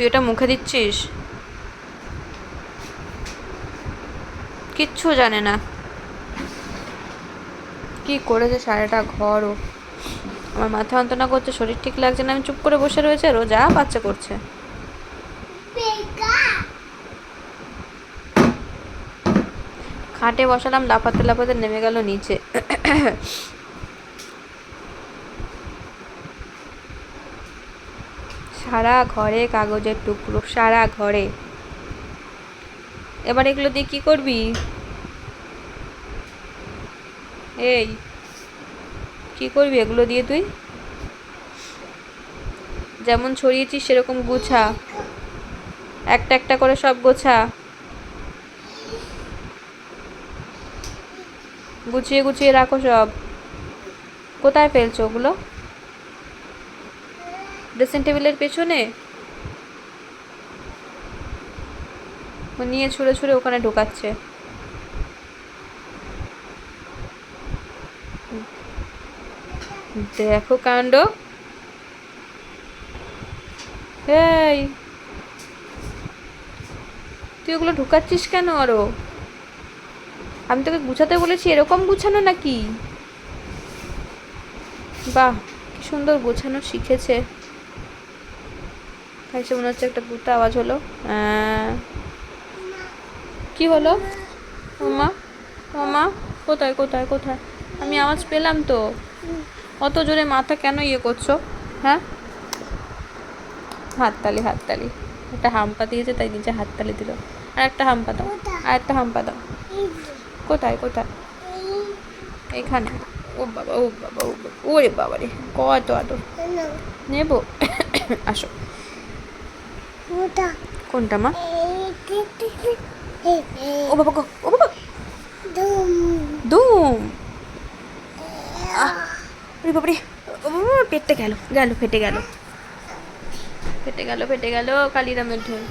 তুই এটা মুখে দিচ্ছিস? কিচ্ছু জানে না কি করেছে সারাটা ঘরও। আমার মাথা যন্ত্রণা করছে, শরীর ঠিক লাগছে না, আমি চুপ করে বসে রয়েছে, আর ও যা বাচ্চা করছে। খাটে বসালাম, লাফাতে লাফাতে নেমে গেল নিচে। সারা ঘরে কাগজের টুকরো, সারা ঘরে। এবার এগুলো দিয়ে কি করবি? এই কি করবি এগুলো দিয়ে তুই? যেমন ছড়িয়েছিস সেরকম গুছা, একটা একটা করে সব গোছা, গুছিয়ে গুছিয়ে রাখো সব। কোথায় ফেলছো ওগুলো? ড্রেসিং টেবিলের পেছনে? ও নিয়ে ছুঁড়ে ছুঁড়ে ওখানে ঢোকাচ্ছে। দেখো কাণ্ড। এই তুই ওগুলো ঢুকাচ্ছিস কেন আরো? আমি তোকে গুছাতে বলেছি, এরকম গুছানো নাকি? বাহ, কি সুন্দর গোছানো শিখেছে। খাইছে মনে হচ্ছে, একটা গুতা আওয়াজ হলো। কি হলো? ওমা, ওমা, কোথায় কোথায় কোথায়? আমি আওয়াজ পেলাম তো। অত জোরে মাথা কেন ইয়ে করছো? হ্যাঁ, হাততালি হাততালি। একটা হাম্পা দিয়েছে তাই নিচে হাততালি দিল। আর একটা হাম্পা দাও, আর একটা হাম্পা দাও। কোথায় কোথায়? এখানে। ও বাবা ও বাবা ও বাবা, ওরে বাবা রে, কত আদর। নেবো। আসো। কোনটা মা? ও বাবা গো, ও বাবা। দুম। ওরে বাবারে, ও বাবা, পেটটা গেল গেল, ফেটে গেল, ফেটে গেল, ফেটে গেল। কালিরামের ঢোল।